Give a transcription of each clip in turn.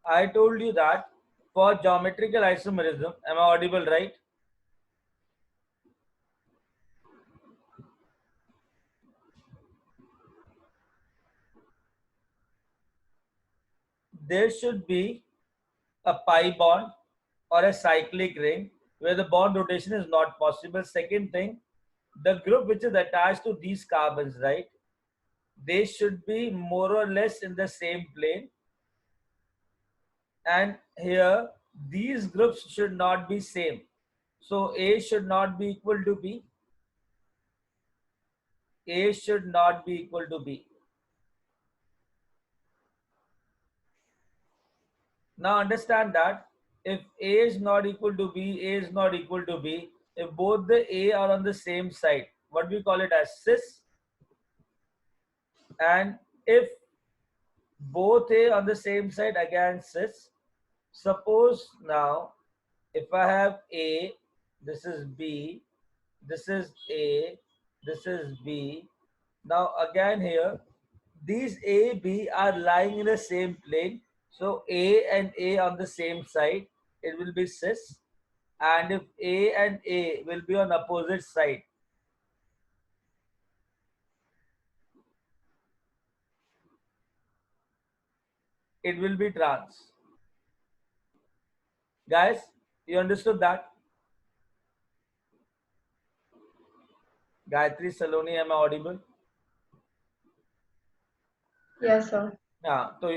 I told you that for geometrical isomerism, am I audible, right? There should be a pi bond or a cyclic ring where the bond rotation is not possible. Second thing, the group which is attached to these carbons, right? They should be more or less in the same plane. And here, these groups should not be same. So A should not be equal to B. A should not be equal to B. Now understand that if A is not equal to B, A is not equal to B, if both the A are on the same side, what we call it as cis, and if both A on the same side again cis, suppose now if I have A, this is B, this is A, this is B. Now again here, these A, B are lying in the same plane. So A and A on the same side, it will be cis. And if A and A will be on opposite side, it will be trans. Guys, you understood that? Gayatri, Saloni, am I audible? Yes, sir. हाँ, तो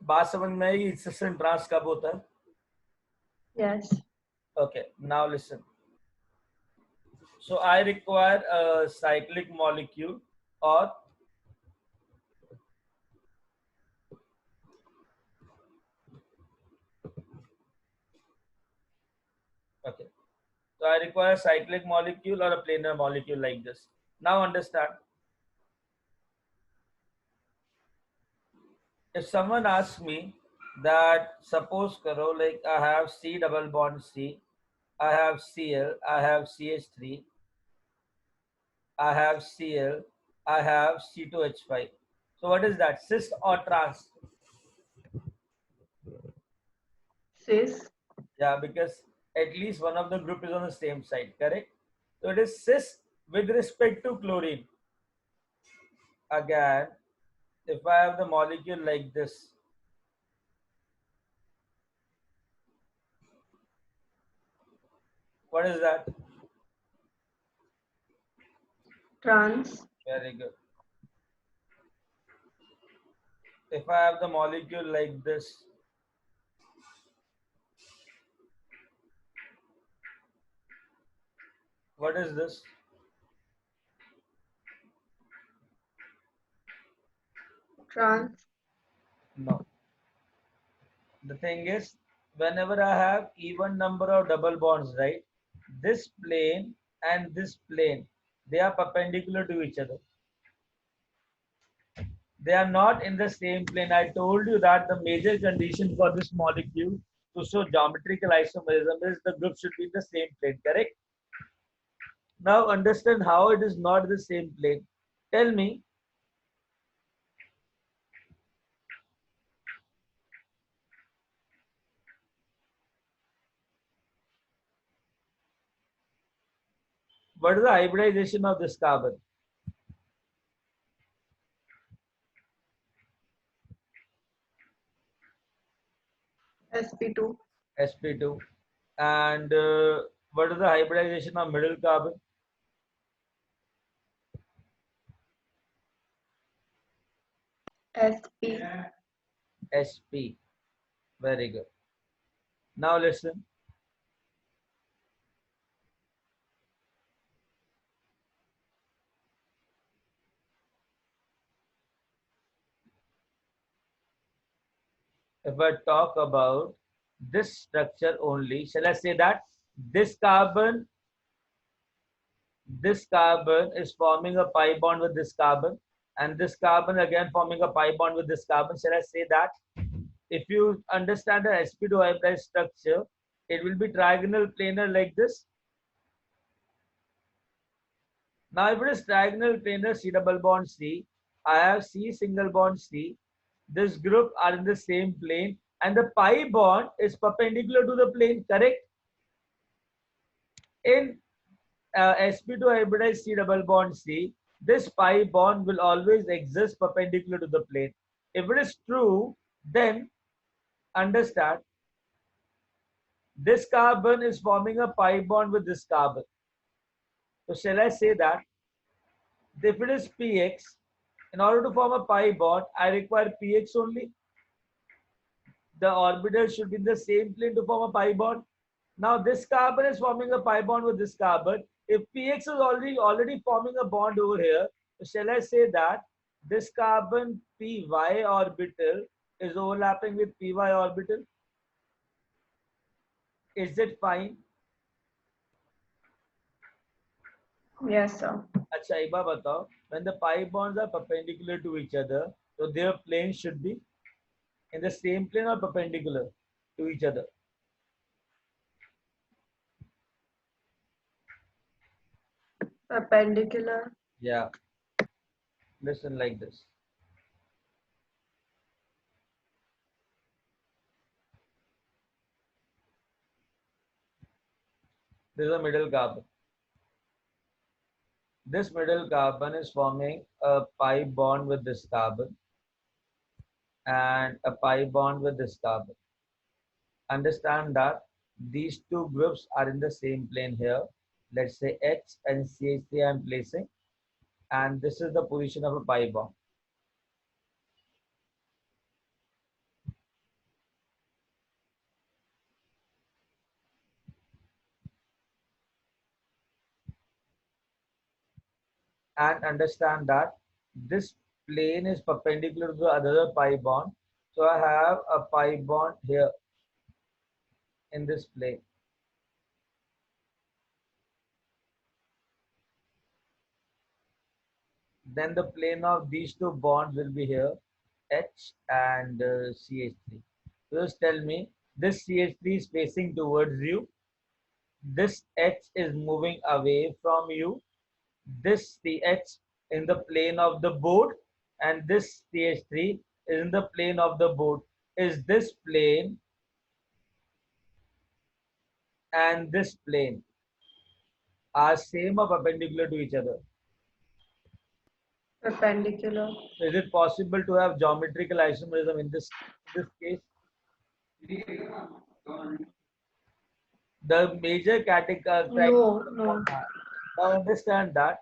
बात समझ में आएगी cis and trans कब होता है? Yes. Okay, now listen. So I require a cyclic molecule or okay. So I require a cyclic molecule or a planar molecule like this. Now understand. If someone asks me that suppose karo like I have C double bond C, I have Cl, I have CH3, I have Cl, I have C2H5. So what is that? Cis or trans? Cis. Yeah, because at least one of the group is on the same side, correct? So it is cis with respect to chlorine. Again, if I have the molecule like this, what is that? Trans. Very good. If I have the molecule like this, what is this? Trans. No. The thing is, whenever I have even number of double bonds, right? This plane and this plane, they are perpendicular to each other. They are not in the same plane. I told you that the major condition for this molecule to show geometrical isomerism is the group should be in the same plane, correct? Now understand how it is not the same plane. Tell me, what is the hybridization of this carbon? sp2. sp2. And what is the hybridization of middle carbon? sp. sp. Very good. Now listen. If I talk about this structure only, shall I say that this carbon is forming a pi bond with this carbon, and this carbon again forming a pi bond with this carbon? Shall I say that if you understand the sp2 hybrid structure, it will be trigonal planar like this? Now if it is trigonal planar C double bond C, I have C single bond C. This group are in the same plane. and the pi bond is perpendicular to the plane, correct? In sp2 hybridized C double bond C, this pi bond will always exist perpendicular to the plane. If it is true, then understand this carbon is forming a pi bond with this carbon. So shall I say that if it is px, in order to form a pi bond, I require px only. The orbital should be in the same plane to form a pi bond. Now this carbon is forming a pi bond with this carbon. If px is already forming a bond over here, so shall I say that this carbon py orbital is overlapping with py orbital? Is it fine? Yes, sir. अच्छा एक बार बताओ, when the pi bonds are perpendicular to each other, so their planes should be in the same plane or perpendicular to each other? Perpendicular. Yeah, listen like this. This is a middle carbon. This middle carbon is forming a pi bond with this carbon and a pi bond with this carbon. Understand that these two groups are in the same plane here. Let's say H and CH3 I am placing, and this is the position of a pi bond. And understand that this plane is perpendicular to the other pi bond. So I have a pi bond here in this plane. Then the plane of these two bonds will be here, H and CH3. So just tell me, this CH3 is facing towards you, this H is moving away from you, this CH in the plane of the board, and this CH3 is in the plane of the board. Is this plane and this plane are same or perpendicular to each other? Perpendicular. Is it possible to have geometrical isomerism in this case? The major criteria No. now understand that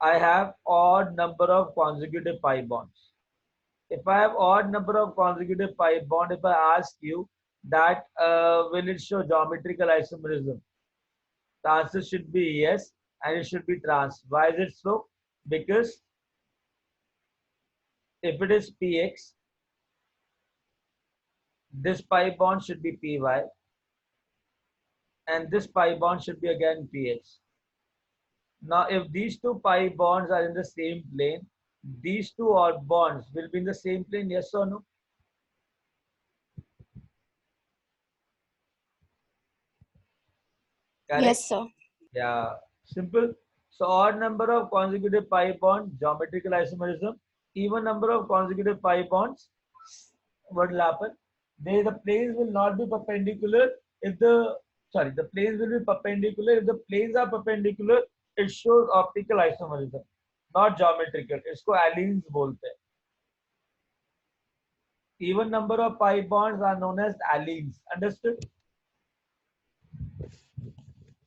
I have odd number of consecutive pi bonds. If I have odd number of consecutive pi bond, if I ask you that will it show geometrical isomerism? The answer should be yes, and it should be trans. Why is it so? Because if it is px, this pi bond should be py, and this pi bond should be again px. Now, if these two pi bonds are in the same plane, these two odd bonds will be in the same plane, yes or no? Correct? Yes, sir. Yeah, simple. So odd number of consecutive pi bonds, geometrical isomerism. Even number of consecutive pi bonds, what will happen? The planes will not be perpendicular if the planes will be perpendicular. If the planes are perpendicular, it shows optical isomerism, not geometrical. इसको alleles बोलते हैं. Even number of pi bonds are known as alleles. Understood?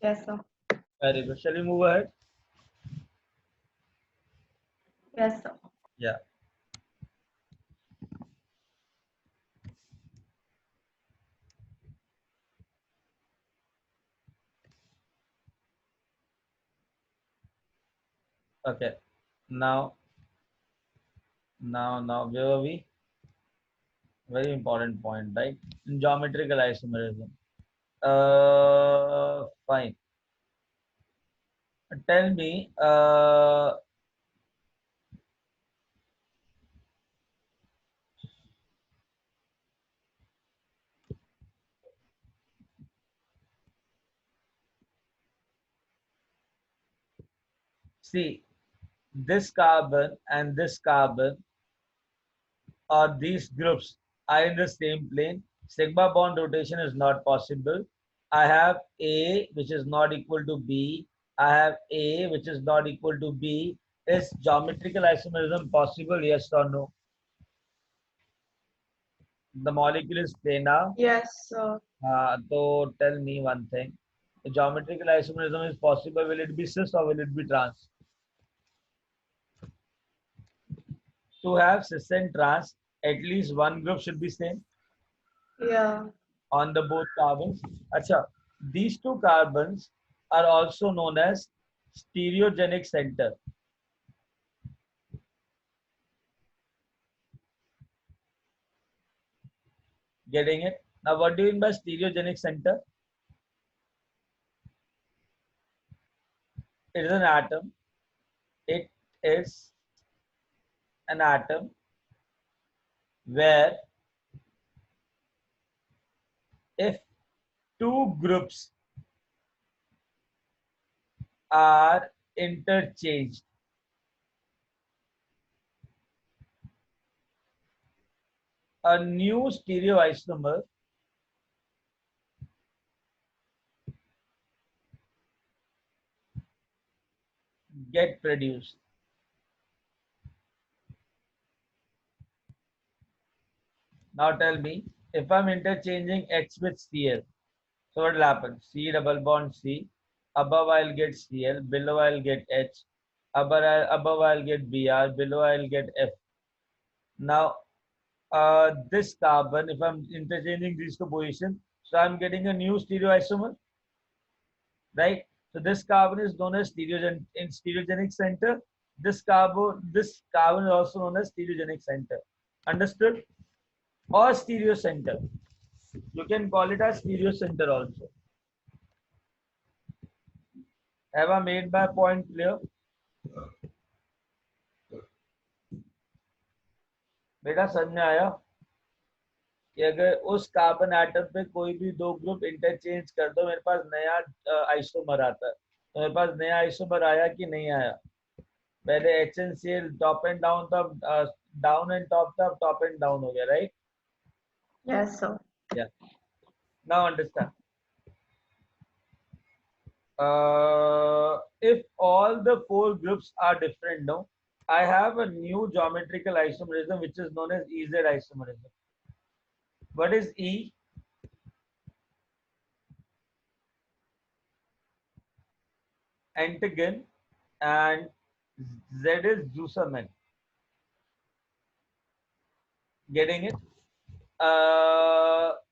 Yes, sir. Very good. Shall we move ahead? Yes, sir. Yeah. Okay. Now, where are we? Very important point, right? Geometrical isomerism. Fine. Tell me, see, this carbon and this carbon or these groups are in the same plane. Sigma bond rotation is not possible. I have A which is not equal to B. I have A which is not equal to B. Is geometrical isomerism possible? Yes or no? The molecule is planar. Yes, sir. So tell me one thing. The geometrical isomerism is possible. Will it be cis or will it be trans? To have cis and trans, at least one group should be same Yeah. on the both carbons. Acha, these two carbons are also known as stereogenic center. Getting it? Now, what do you mean by stereogenic center? It is an atom. It is an atom where if two groups are interchanged, a new stereoisomer get produced. Now tell me, if I'm interchanging H with Cl, so what will happen? C double bond C, above I'll get Cl, below I'll get H, above I'll get Br, below I'll get F. Now this carbon, if I'm interchanging these two positions, so I'm getting a new stereoisomer, right? So this carbon is known as stereogenic center. This carbon is also known as stereogenic center. Understood? Or stereo center. You can call it as stereo center also. Have I made my point clear? बेटा समझ में आया कि अगर उस carbon atom पे कोई भी दो ग्रुप इंटरचेंज कर दो मेरे पास नया आइसोमर आता है तो मेरे पास नया आइसोमर आया कि नहीं आया पहले H N C L top and down था डाउन एंड टॉप था टॉप एंड डाउन हो गया right Yes, sir. Yeah now understand if all the four groups are different no I have a new geometrical isomerism which is known as EZ isomerism. What is E? Antigen and Z is Zusamen. Getting it?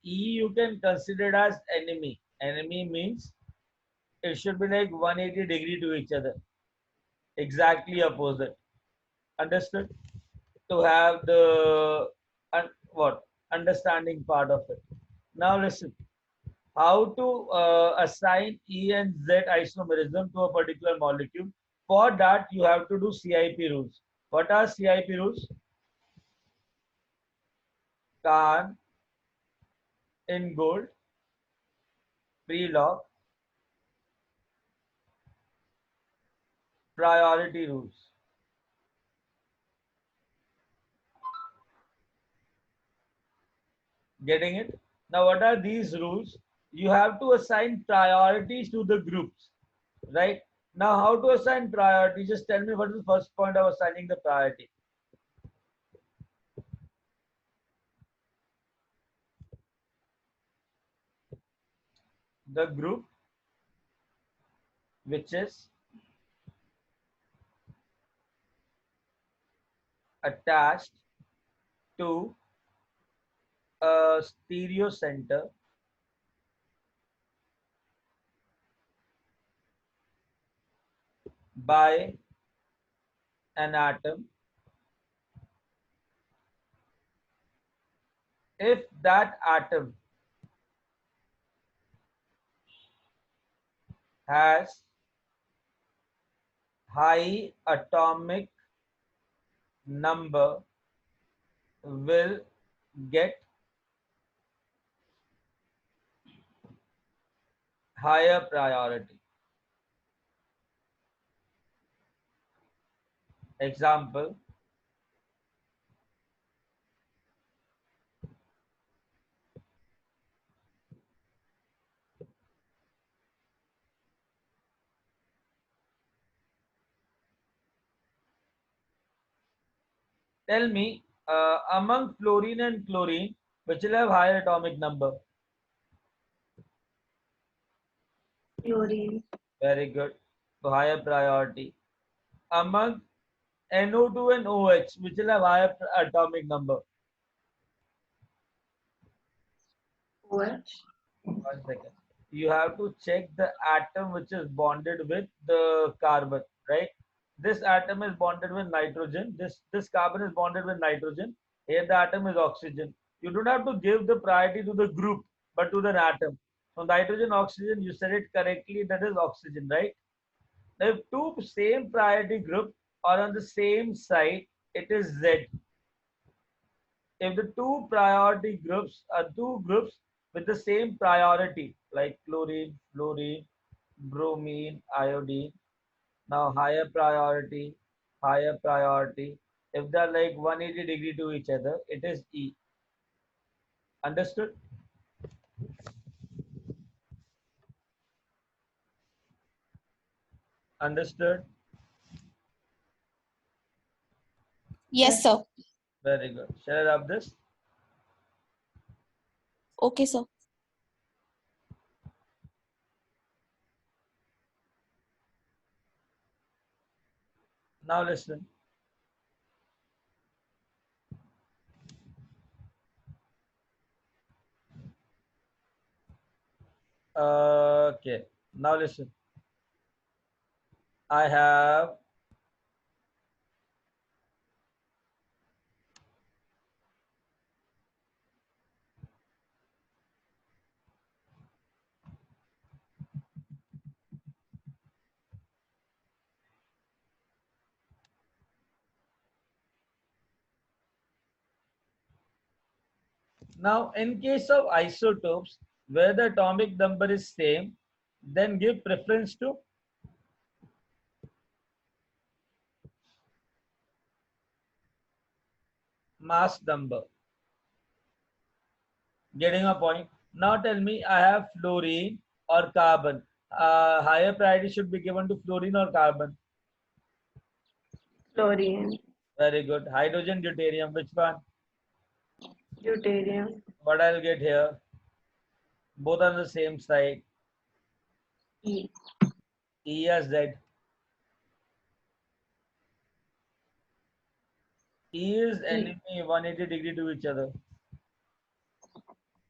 E you can consider it as enemy. Enemy means it should be like 180 degree to each other. Exactly opposite. Understood? To have the what understanding part of it. Now listen. How to assign E and Z isomerism to a particular molecule? For that, you have to do CIP rules. What are CIP rules? Kahn, Ingold, Prelog, priority rules. Getting it? Now, what are these rules? You have to assign priorities to the groups, right? Now, how to assign priority? Just tell me what is the first point of assigning the priority. The group which is attached to a stereo center by an atom if that atom has high atomic number will get higher priority. Example, Tell me, among fluorine and chlorine, which will have higher atomic number? Fluorine. Very good. So higher priority. Among NO2 and OH, which will have higher atomic number? OH. 1 second. You have to check the atom which is bonded with the carbon, right? This atom is bonded with nitrogen. This carbon is bonded with nitrogen. Here the atom is oxygen. You don't have to give the priority to the group, but to the atom. So nitrogen, oxygen, you said it correctly. That is oxygen, right? Now, if two same priority group are on the same side, it is Z. If the two priority groups are two groups with the same priority, like chlorine, fluorine, bromine, iodine, now higher priority, if they're like 180 degree to each other, it is E. Understood? Understood? Yes, Yes. sir. Very good. Shall I rub this? Okay, sir. Now listen. Okay. Now listen. I have now in case of isotopes where the atomic number is same, then give preference to mass number. Getting a point. Now tell me, I have fluorine or carbon. Higher priority should be given to fluorine or carbon. Fluorine. Very good. Hydrogen, deuterium. Which one? Deuterium. What I'll get here? Both on the same side. E. E as Z. E is E. enemy 180 degree to each other.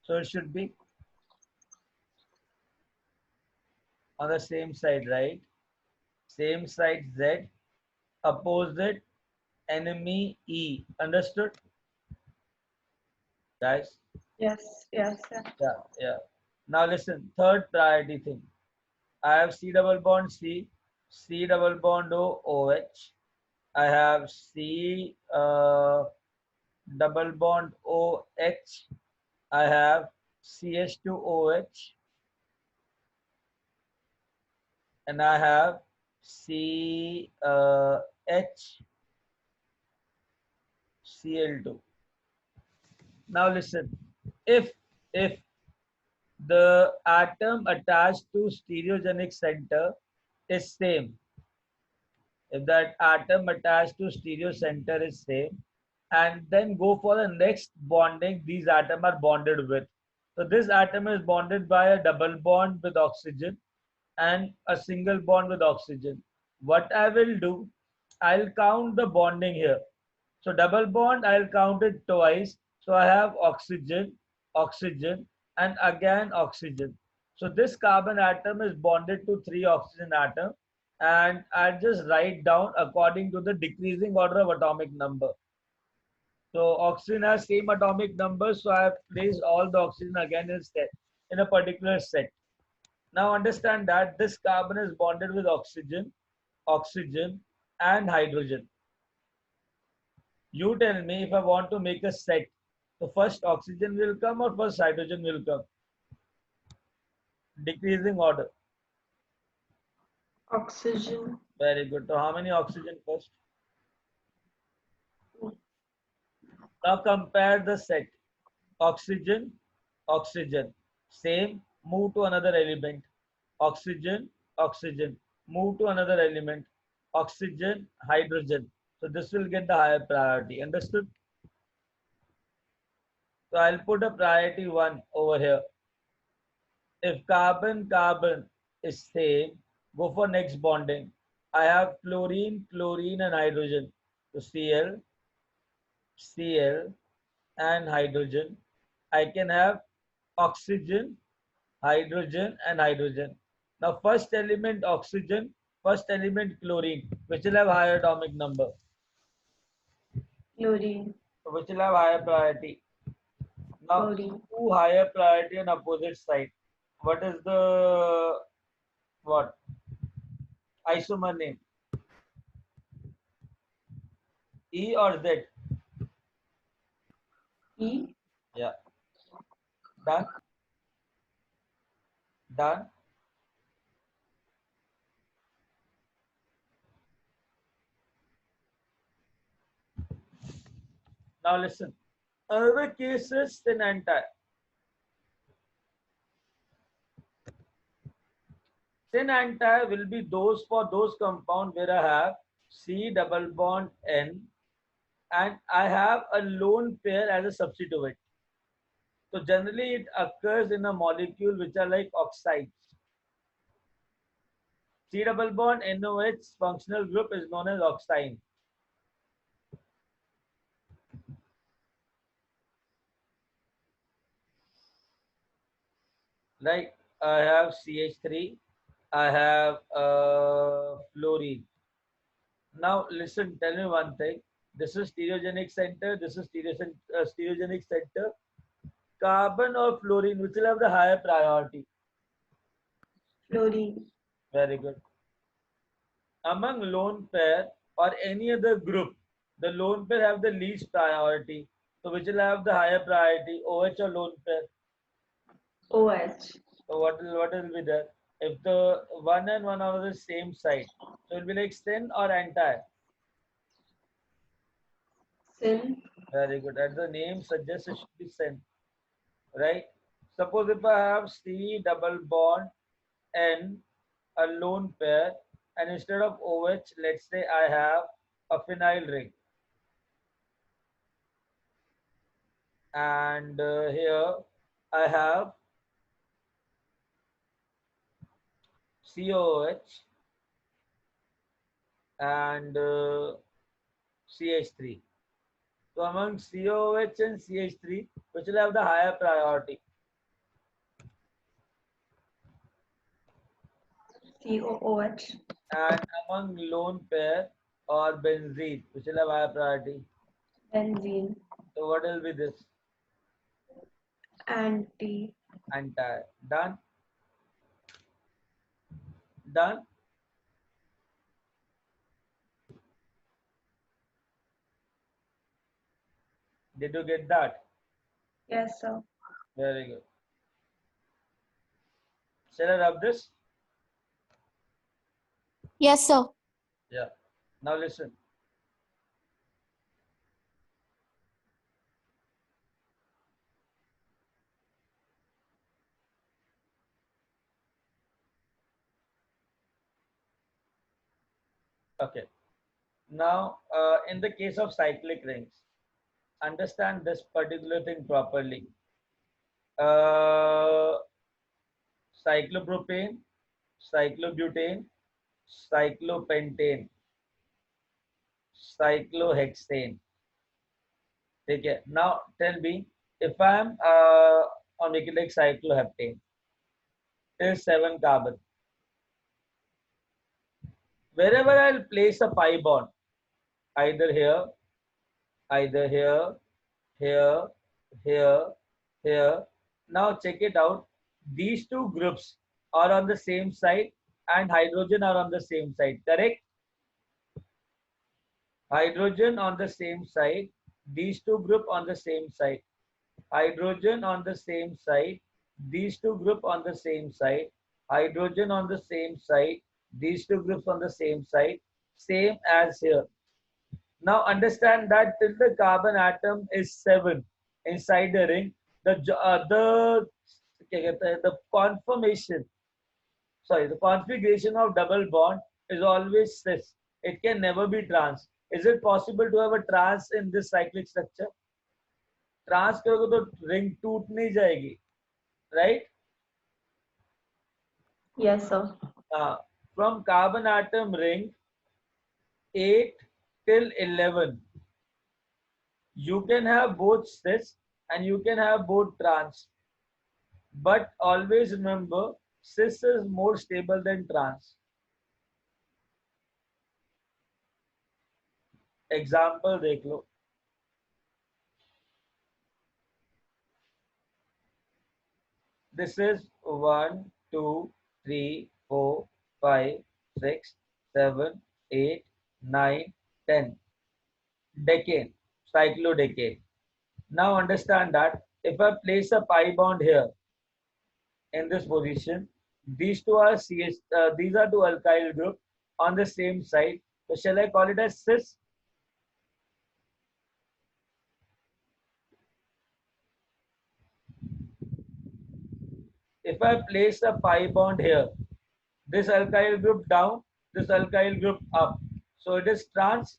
So it should be on the same side, right? Same side Z. Opposite enemy E. Understood? Guys? Yes. Yes. Yes. Yeah, yeah. Now listen, third priority thing. I have C double bond C, C double bond O, OH. I have C double bond OH. I have CH2OH, and I have CHCl2. Now listen, if the atom attached to stereogenic center is same, if that atom attached to stereo center is same, and then go for the next bonding these atoms are bonded with. So this atom is bonded by a double bond with oxygen and a single bond with oxygen. What I will do, I'll count the bonding here. So double bond, I'll count it twice. So I have oxygen, oxygen, and again oxygen. So this carbon atom is bonded to three oxygen atoms, and I'll just write down according to the decreasing order of atomic number. So oxygen has same atomic number, so I have placed all the oxygen again in a particular set. Now understand that this carbon is bonded with oxygen, oxygen, and hydrogen. You tell me if I want to make a set. So first oxygen will come or first hydrogen will come? Decreasing order. Oxygen. Very good. So how many oxygen first? Now compare the set. Oxygen, oxygen. Same, move to another element. Oxygen, oxygen. Move to another element. Oxygen, hydrogen. So this will get the higher priority. Understood? So I'll put a priority 1 over here. If carbon is same, go for next bonding. I have fluorine, chlorine, and hydrogen. So Cl, and hydrogen. I can have oxygen, hydrogen, and hydrogen. Now, first element oxygen, first element chlorine, which will have higher atomic number, Chlorine. which will have higher priority. Now, Chlorine. two higher priority on opposite side. What is the what isomer name? E or Z? E. Yeah, done, done. Now listen. Other cases in anti. Syn anti will be those for those compound where I have C double bond N and I have a lone pair as a substituent. So generally it occurs in a molecule which are like oxides. C double bond NOH functional group is known as oxime. Like I have CH3, I have fluorine. Now listen, tell me one thing. This is stereogenic center, this is stereogenic center. Carbon or fluorine, which will have the higher priority? Fluorine. Very good. Among lone pair or any other group, the lone pair have the least priority. So which will have the higher priority, OH or lone pair? OH. So what will be there? If the one and one are on the same side, so it will be like syn or anti. Syn. Very good. As the name suggests, it should be syn, right? Suppose if I have C double bond N, a lone pair, and instead of OH, let's say I have a phenyl ring. And here I have COH and CH3. So among COH and CH3, which will have the higher priority? COOH. And among lone pair or benzene, which will have higher priority? Benzene. So what will be this? Anti. Anti. Done? Done? Did you get that? Yes, sir. Very good. Shall I rub this? Yes, sir. Yeah. Now listen. Okay. Now, in the case of cyclic rings, understand this particular thing properly. Uh, cyclopropane, cyclobutane, cyclopentane, cyclohexane. Okay. Now tell me if I am on making like cycloheptane, is 7 carbon. Wherever I'll place a pi bond, either here, either here, here, here, here. Now check it out. These two groups are on the same side and hydrogen are on the same side, correct? Hydrogen on the same side, these two group on the same side. Hydrogen on the same side, these two group on the same side. Hydrogen on the same side, these two groups on the same side, same as here. Now understand that till the carbon atom is 7 inside the ring, the conformation, sorry, the configuration of double bond is always cis. It can never be trans. Is it possible to have a trans in this cyclic structure? Trans करोगे तो ring टूट नहीं जाएगी, right? Yes, sir. From carbon atom ring 8 till 11, you can have both cis and you can have both trans. But always remember, cis is more stable than trans. Example देख लो. This is 1, 2, 3, 4, 5, 6, 7, 8, 9, 10. Decane, cyclodecane. Now understand that if I place a pi bond here in this position, these two are these are two alkyl group on the same side. So shall I call it as cis? If I place a pi bond here, this alkyl group down, this alkyl group up, so it is trans.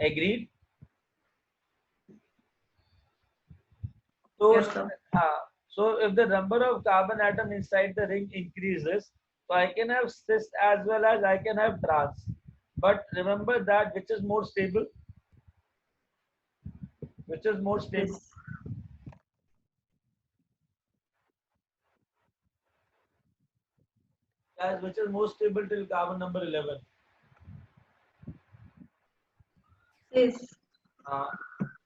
Agreed? So, Yes, sir. so if the number of carbon atom inside the ring increases, so I can have cis as well as I can have trans. But remember that which is more stable? Which is more stable? Cis. Guys, which is more stable till carbon number 11? Cis.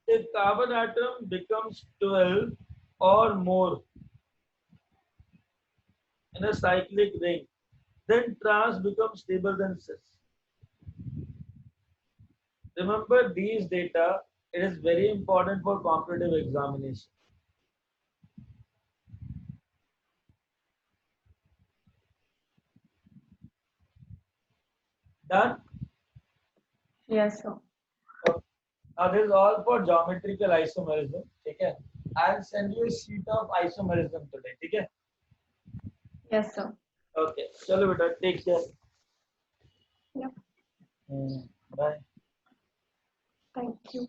If carbon atom becomes 12 or more in a cyclic ring, then trans becomes stable than cis. Remember these data, it is very important for competitive examination. Done? Yes, sir. Okay. Now this is all for geometrical isomerism. Okay? I'll send you a sheet of isomerism today. Okay? Yes, sir. Okay. Chalo beta, take care. Yep. Bye. Thank you.